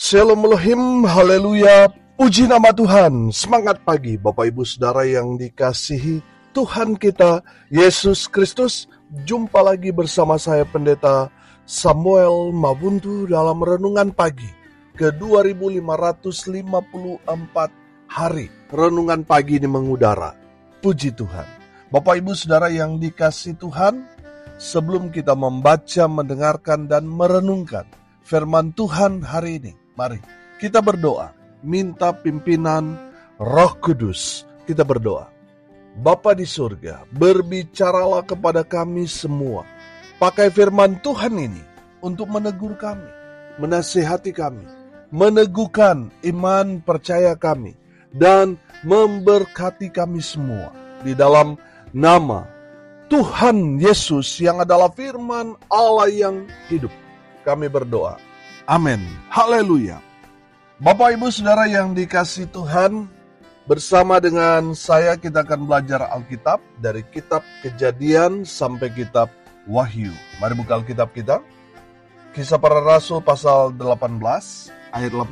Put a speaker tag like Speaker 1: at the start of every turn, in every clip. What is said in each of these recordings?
Speaker 1: Shalom Elohim, haleluya, puji nama Tuhan. Semangat pagi Bapak Ibu Saudara yang dikasihi Tuhan kita Yesus Kristus. Jumpa lagi bersama saya Pendeta Samuel Mabuntu dalam Renungan Pagi ke 2554 hari. Renungan pagi ini mengudara. Puji Tuhan. Bapak Ibu Saudara yang dikasihi Tuhan, sebelum kita membaca, mendengarkan, dan merenungkan firman Tuhan hari ini, mari kita berdoa, minta pimpinan Roh Kudus. Kita berdoa. Bapa di surga, berbicaralah kepada kami semua. Pakai firman Tuhan ini untuk menegur kami, menasihati kami, meneguhkan iman percaya kami, dan memberkati kami semua. Di dalam nama Tuhan Yesus yang adalah firman Allah yang hidup, kami berdoa. Amin. Haleluya. Bapak Ibu Saudara yang dikasihi Tuhan, bersama dengan saya kita akan belajar Alkitab dari kitab Kejadian sampai kitab Wahyu. Mari buka Alkitab kita. Kisah Para Rasul pasal 18, ayat 18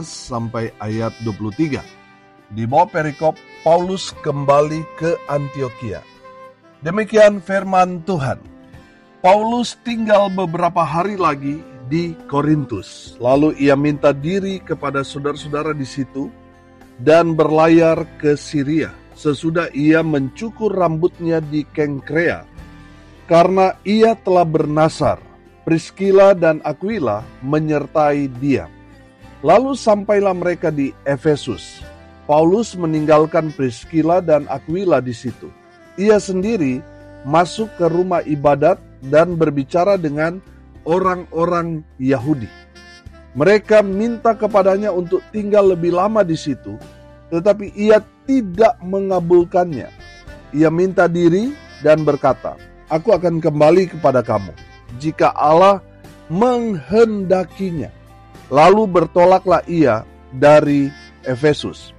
Speaker 1: sampai ayat 23. Di bawah perikop, Paulus kembali ke Antiokhia. Demikian firman Tuhan. Paulus tinggal beberapa hari lagi di Korintus. Lalu ia minta diri kepada saudara-saudara di situ dan berlayar ke Syria. Sesudah ia mencukur rambutnya di Kengkrea, karena ia telah bernasar. Priskila dan Aquila menyertai dia. Lalu sampailah mereka di Efesus. Paulus meninggalkan Priskila dan Aquila di situ. Ia sendiri masuk ke rumah ibadat dan berbicara dengan orang-orang Yahudi. Mereka minta kepadanya untuk tinggal lebih lama di situ, tetapi ia tidak mengabulkannya. Ia minta diri dan berkata, "Aku akan kembali kepada kamu, jika Allah menghendakinya." Lalu bertolaklah ia dari Efesus.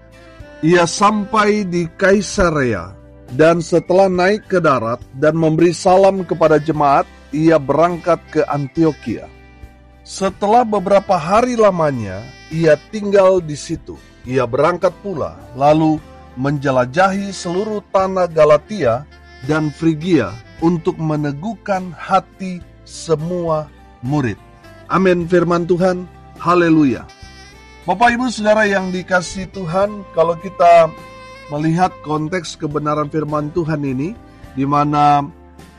Speaker 1: Ia sampai di Kaisarea, dan setelah naik ke darat dan memberi salam kepada jemaat, ia berangkat ke Antiokhia. Setelah beberapa hari lamanya, ia tinggal di situ. Ia berangkat pula, lalu menjelajahi seluruh tanah Galatia dan Frigia untuk meneguhkan hati semua murid. Amin firman Tuhan. Haleluya. Bapak Ibu Saudara yang dikasihi Tuhan, kalau kita melihat konteks kebenaran firman Tuhan ini, di mana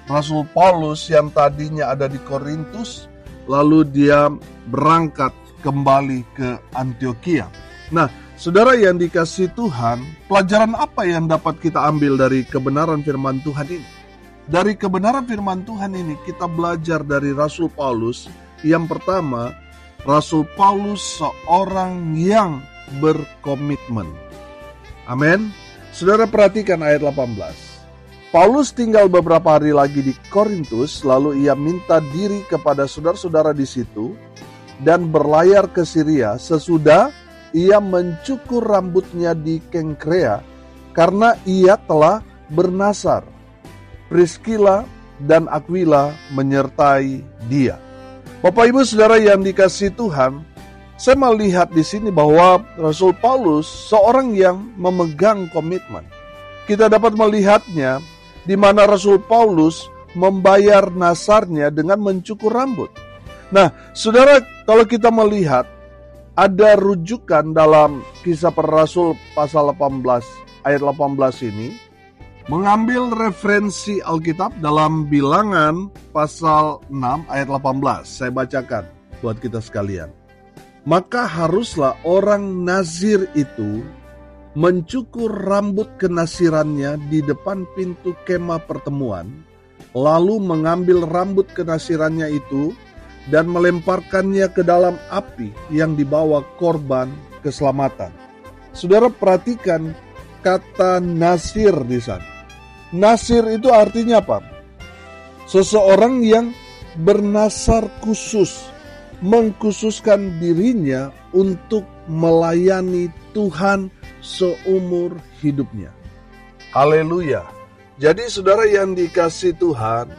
Speaker 1: Rasul Paulus yang tadinya ada di Korintus, lalu dia berangkat kembali ke Antiokhia. Nah, saudara yang dikasihi Tuhan, pelajaran apa yang dapat kita ambil dari kebenaran firman Tuhan ini? Dari kebenaran firman Tuhan ini, kita belajar dari Rasul Paulus. Yang pertama, Rasul Paulus seorang yang berkomitmen. Amin. Saudara perhatikan ayat 18. Paulus tinggal beberapa hari lagi di Korintus, lalu ia minta diri kepada saudara-saudara di situ dan berlayar ke Syria. Sesudah ia mencukur rambutnya di Kengkrea, karena ia telah bernasar. Priskila dan Aquila menyertai dia. Bapak Ibu Saudara yang dikasihi Tuhan, saya melihat di sini bahwa Rasul Paulus seorang yang memegang komitmen. Kita dapat melihatnya di mana Rasul Paulus membayar nasarnya dengan mencukur rambut. Nah, saudara, kalau kita melihat ada rujukan dalam Kisah Para Rasul pasal 18 ayat 18 ini, mengambil referensi Alkitab dalam Bilangan pasal 6 ayat 18. Saya bacakan buat kita sekalian. Maka haruslah orang Nazir itu mencukur rambut kenasirannya di depan pintu kemah pertemuan, lalu mengambil rambut kenasirannya itu dan melemparkannya ke dalam api yang dibawa korban keselamatan. Saudara perhatikan kata Nasir di sana. Nasir itu artinya apa? Seseorang yang bernasar khusus, mengkhususkan dirinya untuk melayani Tuhan seumur hidupnya. Haleluya. Jadi saudara yang dikasihi Tuhan,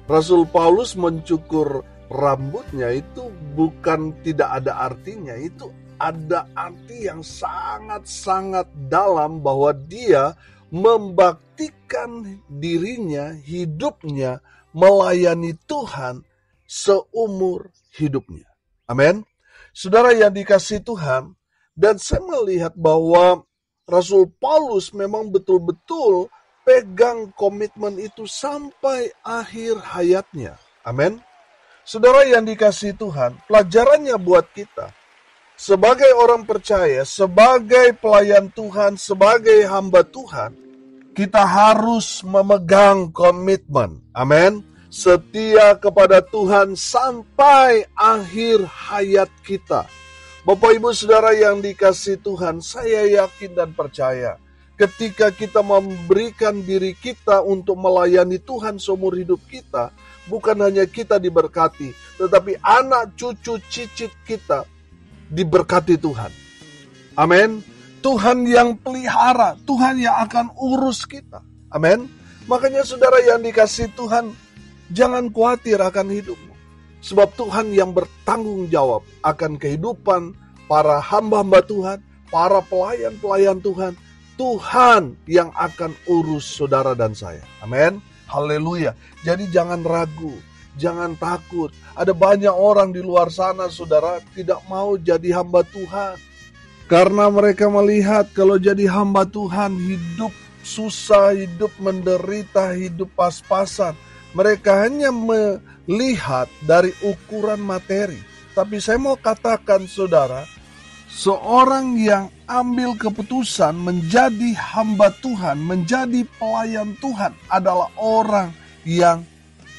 Speaker 1: Rasul Paulus mencukur rambutnya itu bukan tidak ada artinya, itu ada arti yang sangat-sangat dalam bahwa dia membaktikan dirinya, hidupnya, melayani Tuhan seumur hidupnya. Amin. Saudara yang dikasihi Tuhan, dan saya melihat bahwa Rasul Paulus memang betul-betul pegang komitmen itu sampai akhir hayatnya. Amin. Saudara yang dikasihi Tuhan, pelajarannya buat kita, sebagai orang percaya, sebagai pelayan Tuhan, sebagai hamba Tuhan, kita harus memegang komitmen. Amin. Setia kepada Tuhan sampai akhir hayat kita. Bapak Ibu Saudara yang dikasihi Tuhan, saya yakin dan percaya ketika kita memberikan diri kita untuk melayani Tuhan seumur hidup kita, bukan hanya kita diberkati, tetapi anak cucu cicit kita diberkati Tuhan. Amin. Tuhan yang pelihara, Tuhan yang akan urus kita. Amin. Makanya saudara yang dikasihi Tuhan, jangan khawatir akan hidupmu. Sebab Tuhan yang bertanggung jawab akan kehidupan para hamba-hamba Tuhan, para pelayan-pelayan Tuhan. Tuhan yang akan urus saudara dan saya. Amin. Haleluya. Jadi jangan ragu, jangan takut. Ada banyak orang di luar sana, saudara, tidak mau jadi hamba Tuhan. Karena mereka melihat kalau jadi hamba Tuhan, hidup susah, hidup menderita, hidup pas-pasan. Mereka hanya melihat dari ukuran materi. Tapi saya mau katakan saudara, seorang yang ambil keputusan menjadi hamba Tuhan, menjadi pelayan Tuhan adalah orang yang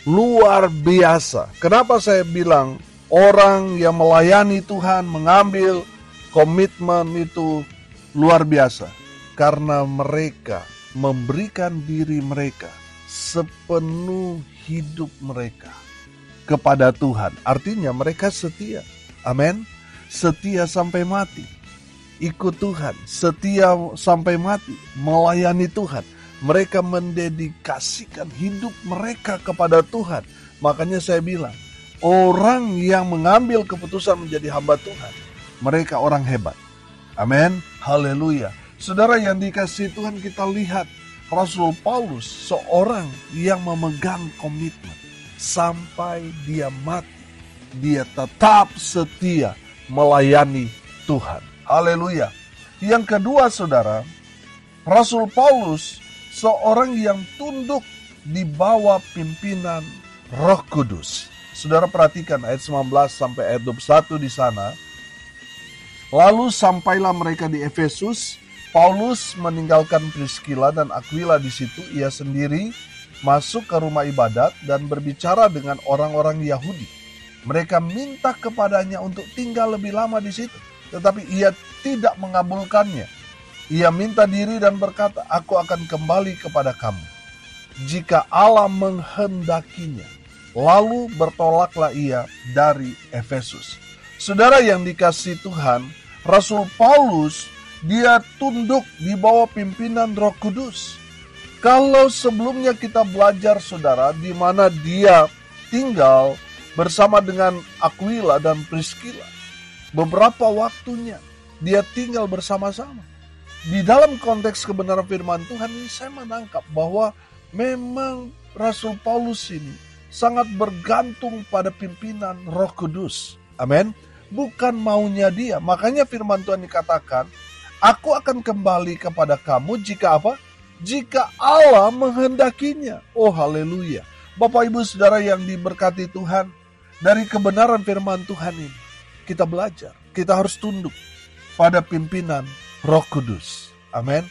Speaker 1: luar biasa. Kenapa saya bilang orang yang melayani Tuhan, mengambil komitmen itu luar biasa? Karena mereka memberikan diri mereka, sepenuh hidup mereka kepada Tuhan. Artinya mereka setia. Amin. Setia sampai mati. Ikut Tuhan. Setia sampai mati. Melayani Tuhan. Mereka mendedikasikan hidup mereka kepada Tuhan. Makanya saya bilang, orang yang mengambil keputusan menjadi hamba Tuhan, mereka orang hebat. Amin. Haleluya. Saudara yang dikasihi Tuhan, kita lihat Rasul Paulus seorang yang memegang komitmen sampai dia mati. Dia tetap setia melayani Tuhan. Haleluya. Yang kedua saudara, Rasul Paulus seorang yang tunduk di bawah pimpinan Roh Kudus. Saudara perhatikan ayat 19 sampai ayat 21 di sana. Lalu sampailah mereka di Efesus. Paulus meninggalkan Priscilla dan Aquila di situ. Ia sendiri masuk ke rumah ibadat dan berbicara dengan orang-orang Yahudi. Mereka minta kepadanya untuk tinggal lebih lama di situ, tetapi ia tidak mengabulkannya. Ia minta diri dan berkata, "Aku akan kembali kepada kamu jika Allah menghendakinya." Lalu bertolaklah ia dari Efesus. Saudara yang dikasihi Tuhan, Rasul Paulus dia tunduk di bawah pimpinan Roh Kudus. Kalau sebelumnya kita belajar saudara, di mana dia tinggal bersama dengan Aquila dan Priscilla, beberapa waktunya dia tinggal bersama-sama. Di dalam konteks kebenaran firman Tuhan ini saya menangkap bahwa memang Rasul Paulus ini sangat bergantung pada pimpinan Roh Kudus. Amin. Bukan maunya dia. Makanya firman Tuhan dikatakan, "Aku akan kembali kepada kamu jika apa? Jika Allah menghendakinya." Oh haleluya. Bapak Ibu Saudara yang diberkati Tuhan, dari kebenaran firman Tuhan ini kita belajar. Kita harus tunduk pada pimpinan Roh Kudus. Amin.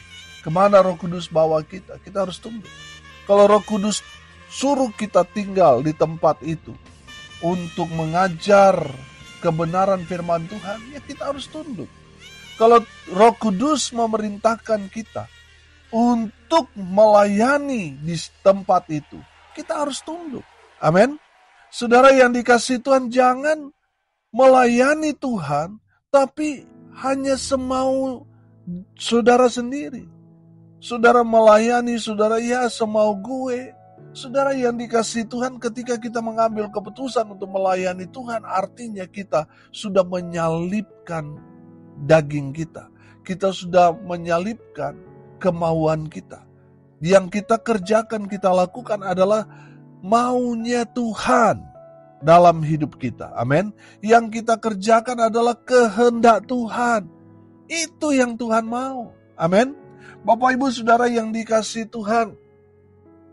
Speaker 1: Kemana Roh Kudus bawa kita? Kita harus tunduk. Kalau Roh Kudus suruh kita tinggal di tempat itu untuk mengajar kebenaran firman Tuhan, ya kita harus tunduk. Kalau Roh Kudus memerintahkan kita untuk melayani di tempat itu, kita harus tunduk. Amin. Saudara yang dikasihi Tuhan, jangan melayani Tuhan, tapi hanya semau saudara sendiri. Saudara melayani, saudara ya semau gue. Saudara yang dikasihi Tuhan, ketika kita mengambil keputusan untuk melayani Tuhan, artinya kita sudah menyalibkan daging kita. Kita sudah menyalibkan kemauan kita. Yang kita kerjakan, kita lakukan adalah maunya Tuhan dalam hidup kita. Amin. Yang kita kerjakan adalah kehendak Tuhan. Itu yang Tuhan mau. Amin. Bapak Ibu Saudara yang dikasihi Tuhan,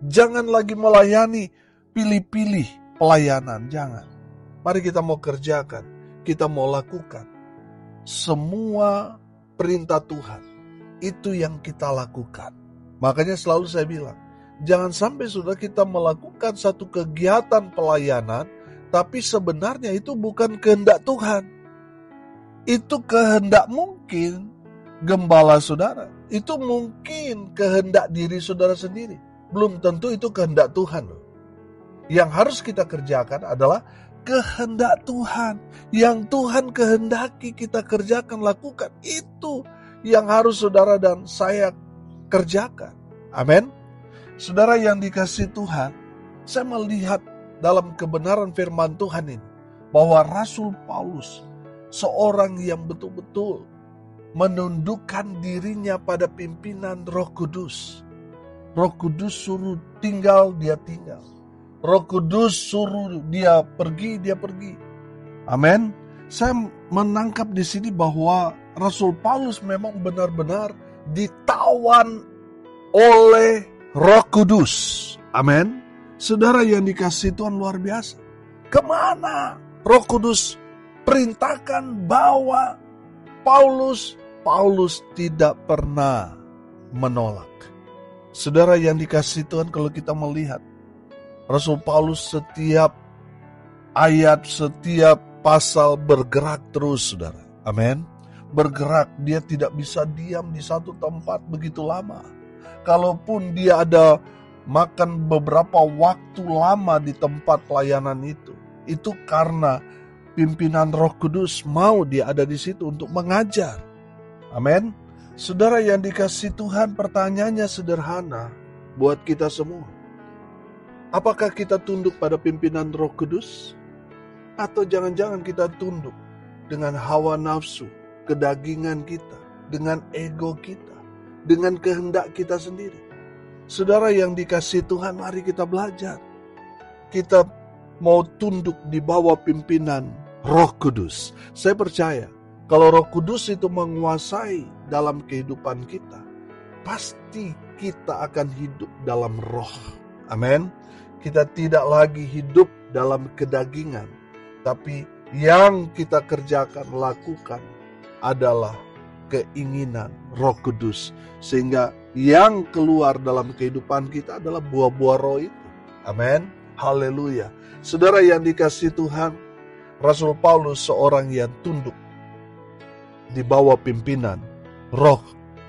Speaker 1: jangan lagi melayani pilih-pilih pelayanan. Jangan. Mari kita mau kerjakan, kita mau lakukan semua perintah Tuhan. Itu yang kita lakukan. Makanya selalu saya bilang, jangan sampai sudah kita melakukan satu kegiatan pelayanan, tapi sebenarnya itu bukan kehendak Tuhan. Itu kehendak mungkin gembala saudara. Itu mungkin kehendak diri saudara sendiri. Belum tentu itu kehendak Tuhan. Yang harus kita kerjakan adalah kehendak Tuhan. Yang Tuhan kehendaki kita kerjakan, lakukan. Itu yang harus saudara dan saya kerjakan. Amin. Saudara yang dikasihi Tuhan, saya melihat dalam kebenaran firman Tuhan ini, bahwa Rasul Paulus, seorang yang betul-betul menundukkan dirinya pada pimpinan Roh Kudus. Roh Kudus suruh tinggal, dia tinggal. Roh Kudus suruh dia pergi, dia pergi. Amin. Saya menangkap di sini bahwa Rasul Paulus memang benar-benar ditawan oleh Roh Kudus. Amin. Saudara yang dikasihi Tuhan, luar biasa. Kemana Roh Kudus perintahkan bawa Paulus, Paulus tidak pernah menolak. Saudara yang dikasihi Tuhan, kalau kita melihat Rasul Paulus setiap ayat, setiap pasal bergerak terus, saudara. Amin. Bergerak, dia tidak bisa diam di satu tempat begitu lama. Kalaupun dia ada makan beberapa waktu lama di tempat pelayanan itu karena pimpinan Roh Kudus mau dia ada di situ untuk mengajar. Amin. Saudara yang dikasihi Tuhan, pertanyaannya sederhana buat kita semua. Apakah kita tunduk pada pimpinan Roh Kudus? Atau jangan-jangan kita tunduk dengan hawa nafsu, kedagingan kita, dengan ego kita, dengan kehendak kita sendiri? Saudara yang dikasihi Tuhan, mari kita belajar. Kita mau tunduk di bawah pimpinan Roh Kudus. Saya percaya kalau Roh Kudus itu menguasai dalam kehidupan kita, pasti kita akan hidup dalam roh. Amin. Kita tidak lagi hidup dalam kedagingan, tapi yang kita kerjakan, lakukan adalah keinginan Roh Kudus, sehingga yang keluar dalam kehidupan kita adalah buah-buah roh itu. Amin. Haleluya. Saudara yang dikasihi Tuhan, Rasul Paulus seorang yang tunduk di bawah pimpinan Roh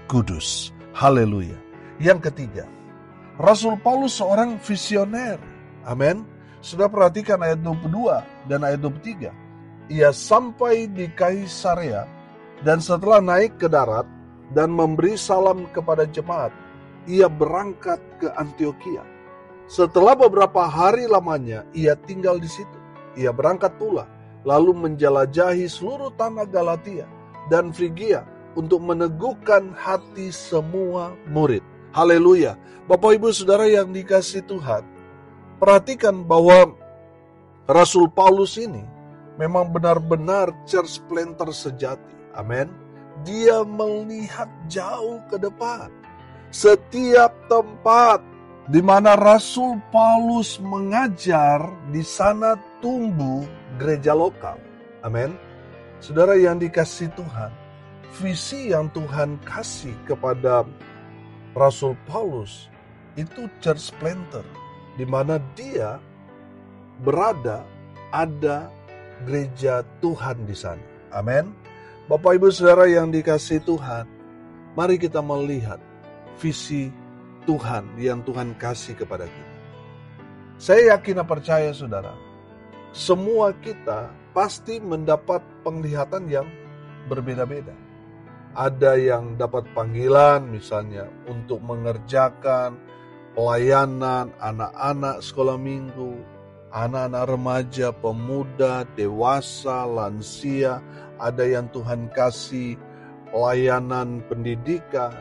Speaker 1: Kudus. Haleluya. Yang ketiga, Rasul Paulus seorang visioner. Amin. Sudah perhatikan ayat 22 dan ayat 23. Ia sampai di Kaisarea dan setelah naik ke darat dan memberi salam kepada jemaat, ia berangkat ke Antiokhia. Setelah beberapa hari lamanya, ia tinggal di situ. Ia berangkat pula, lalu menjelajahi seluruh tanah Galatia dan Frigia untuk meneguhkan hati semua murid. Haleluya. Bapak Ibu Saudara yang dikasihi Tuhan, perhatikan bahwa Rasul Paulus ini memang benar-benar church planter sejati. Amin. Dia melihat jauh ke depan. Setiap tempat di mana Rasul Paulus mengajar, di sana tumbuh gereja lokal. Amin. Saudara yang dikasihi Tuhan, visi yang Tuhan kasih kepada Rasul Paulus itu church planter, di mana dia berada, ada gereja Tuhan di sana. Amin. Bapak Ibu Saudara yang dikasihi Tuhan, mari kita melihat visi Tuhan yang Tuhan kasih kepada kita. Saya yakin dan percaya saudara, semua kita pasti mendapat penglihatan yang berbeda-beda. Ada yang dapat panggilan misalnya untuk mengerjakan pelayanan anak-anak sekolah minggu, anak-anak remaja, pemuda, dewasa, lansia. Ada yang Tuhan kasih layanan pendidikan,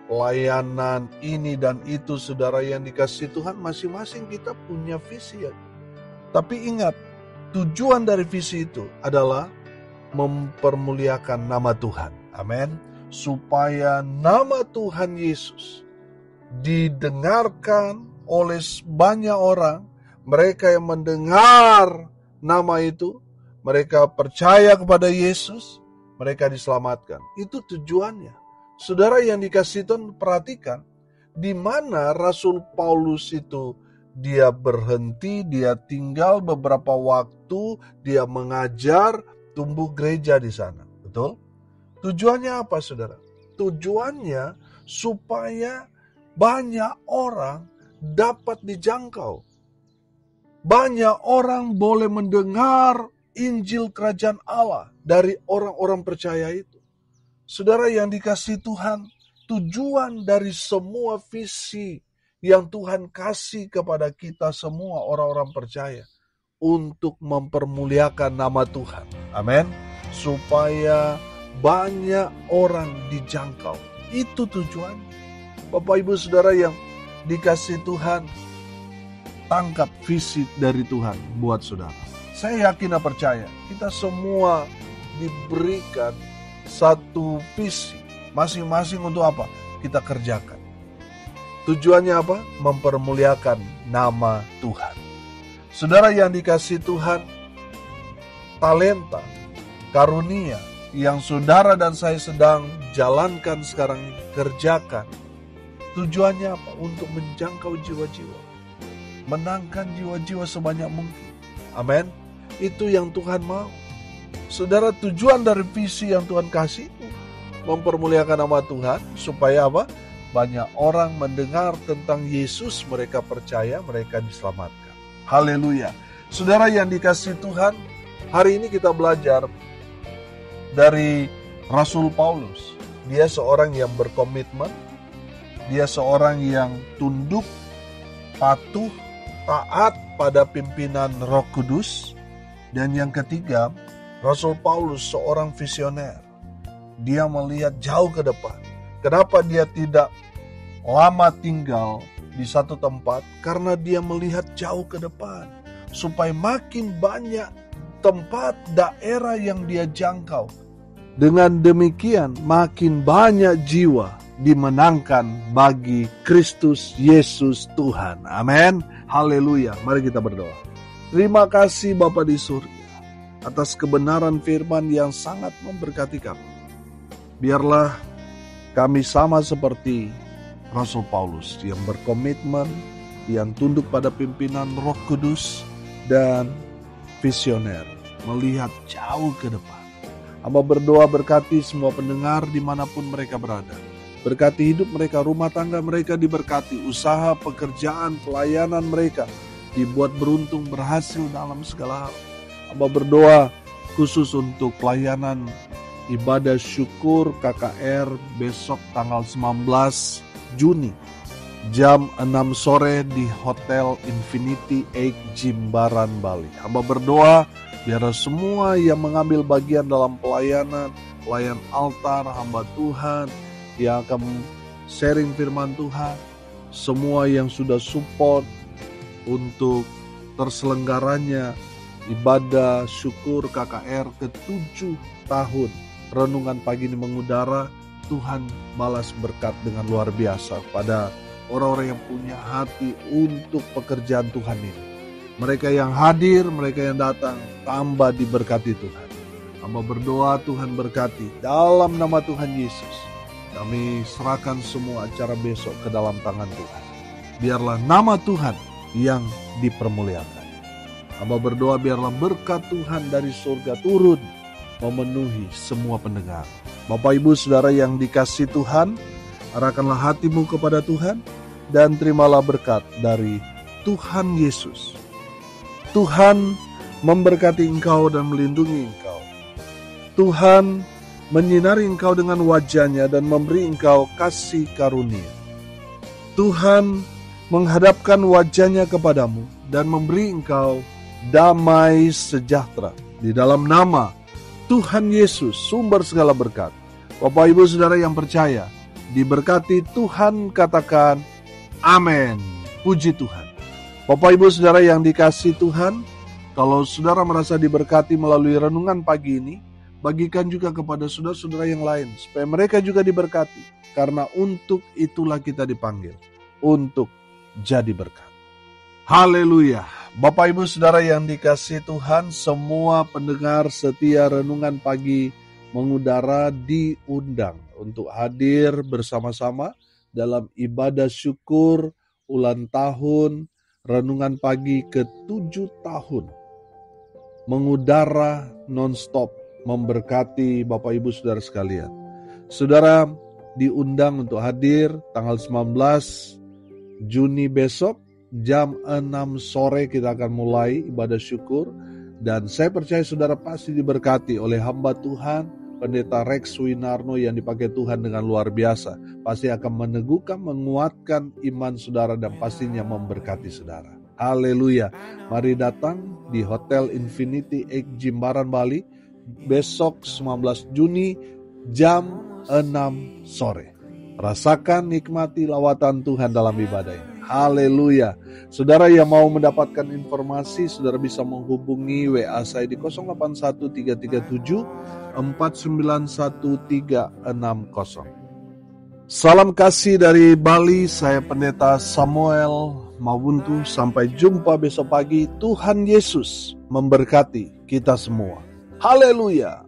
Speaker 1: layanan ini dan itu, saudara yang dikasihi Tuhan, masing-masing kita punya visi ya. Tapi ingat, tujuan dari visi itu adalah mempermuliakan nama Tuhan. Amin. Supaya nama Tuhan Yesus didengarkan oleh banyak orang, mereka yang mendengar nama itu, mereka percaya kepada Yesus, mereka diselamatkan. Itu tujuannya. Saudara yang dikasihi Tuhan, perhatikan di mana Rasul Paulus itu dia berhenti, dia tinggal beberapa waktu, dia mengajar, tumbuh gereja di sana. Betul? Tujuannya apa, saudara? Tujuannya supaya banyak orang dapat dijangkau. Banyak orang boleh mendengar Injil Kerajaan Allah dari orang-orang percaya itu. Saudara yang dikasihi Tuhan, tujuan dari semua visi yang Tuhan kasih kepada kita semua orang-orang percaya untuk mempermuliakan nama Tuhan. Amin. Supaya banyak orang dijangkau. Itu tujuannya. Bapak Ibu Saudara yang dikasihi Tuhan, tangkap visi dari Tuhan buat saudara. Saya yakin dan percaya kita semua diberikan satu visi masing-masing untuk apa? Kita kerjakan. Tujuannya apa? Mempermuliakan nama Tuhan. Saudara yang dikasihi Tuhan, talenta, karunia yang saudara dan saya sedang jalankan sekarang ini, kerjakan. Tujuannya apa? Untuk menjangkau jiwa-jiwa. Menangkan jiwa-jiwa sebanyak mungkin. Amin. Itu yang Tuhan mau. Saudara, tujuan dari visi yang Tuhan kasih mempermuliakan nama Tuhan supaya apa? Banyak orang mendengar tentang Yesus, mereka percaya, mereka diselamatkan. Haleluya. Saudara yang dikasihi Tuhan, hari ini kita belajar dari Rasul Paulus. Dia seorang yang berkomitmen, dia seorang yang tunduk, patuh, taat pada pimpinan Roh Kudus. Dan yang ketiga, Rasul Paulus seorang visioner. Dia melihat jauh ke depan. Kenapa dia tidak lama tinggal di satu tempat? Karena dia melihat jauh ke depan. Supaya makin banyak tempat daerah yang dia jangkau. Dengan demikian makin banyak jiwa dimenangkan bagi Kristus Yesus Tuhan. Amin. Haleluya. Mari kita berdoa. Terima kasih Bapa di surga atas kebenaran firman yang sangat memberkati kami. Biarlah kami sama seperti Rasul Paulus yang berkomitmen, yang tunduk pada pimpinan Roh Kudus dan visioner, melihat jauh ke depan. Hamba berdoa berkati semua pendengar dimanapun mereka berada. Berkati hidup mereka, rumah tangga mereka diberkati, usaha, pekerjaan, pelayanan mereka dibuat beruntung, berhasil dalam segala hal. Hamba berdoa khusus untuk pelayanan ibadah syukur KKR besok tanggal 19 Juni jam 6 sore di Hotel Infinity Egg Jimbaran, Bali. Hamba berdoa biar semua yang mengambil bagian dalam pelayan altar hamba Tuhan, yang akan sharing firman Tuhan, semua yang sudah support untuk terselenggaranya ibadah syukur KKR ke-7 tahun renungan pagi ini mengudara, Tuhan balas berkat dengan luar biasa pada orang-orang yang punya hati untuk pekerjaan Tuhan ini. Mereka yang hadir, mereka yang datang, tambah diberkati Tuhan. Hamba berdoa Tuhan berkati dalam nama Tuhan Yesus. Kami serahkan semua acara besok ke dalam tangan Tuhan. Biarlah nama Tuhan yang dipermuliakan. Hamba berdoa biarlah berkat Tuhan dari surga turun memenuhi semua pendengar. Bapak Ibu Saudara yang dikasihi Tuhan, arahkanlah hatimu kepada Tuhan dan terimalah berkat dari Tuhan Yesus. Tuhan memberkati engkau dan melindungi engkau. Tuhan menyinari engkau dengan wajah-Nya dan memberi engkau kasih karunia. Tuhan menghadapkan wajah-Nya kepadamu dan memberi engkau damai sejahtera. Di dalam nama Tuhan Yesus, sumber segala berkat, Bapak Ibu Saudara yang percaya, diberkati Tuhan, katakan amin. Puji Tuhan. Bapak Ibu Saudara yang dikasihi Tuhan, kalau saudara merasa diberkati melalui renungan pagi ini, bagikan juga kepada saudara-saudara yang lain, supaya mereka juga diberkati. Karena untuk itulah kita dipanggil, untuk jadi berkat. Haleluya. Bapak Ibu Saudara yang dikasihi Tuhan, semua pendengar setia renungan pagi mengudara diundang untuk hadir bersama-sama dalam ibadah syukur ulang tahun renungan pagi ke-7 tahun. Mengudara non-stop, memberkati Bapak Ibu Saudara sekalian. Saudara diundang untuk hadir tanggal 19 Juni besok, jam 6 sore kita akan mulai ibadah syukur. Dan saya percaya saudara pasti diberkati oleh hamba Tuhan, Pendeta Rex Winarno yang dipakai Tuhan dengan luar biasa. Pasti akan meneguhkan, menguatkan iman saudara dan pastinya memberkati saudara. Haleluya. Mari datang di Hotel Infinity Egg Jimbaran, Bali. Besok 19 Juni jam 6 sore. Rasakan, nikmati lawatan Tuhan dalam ibadah ini. Haleluya. Saudara yang mau mendapatkan informasi, saudara bisa menghubungi WA saya di 081337 491360. Salam kasih dari Bali, saya Pendeta Samuel Mawuntu. Sampai jumpa besok pagi. Tuhan Yesus memberkati kita semua. Haleluya.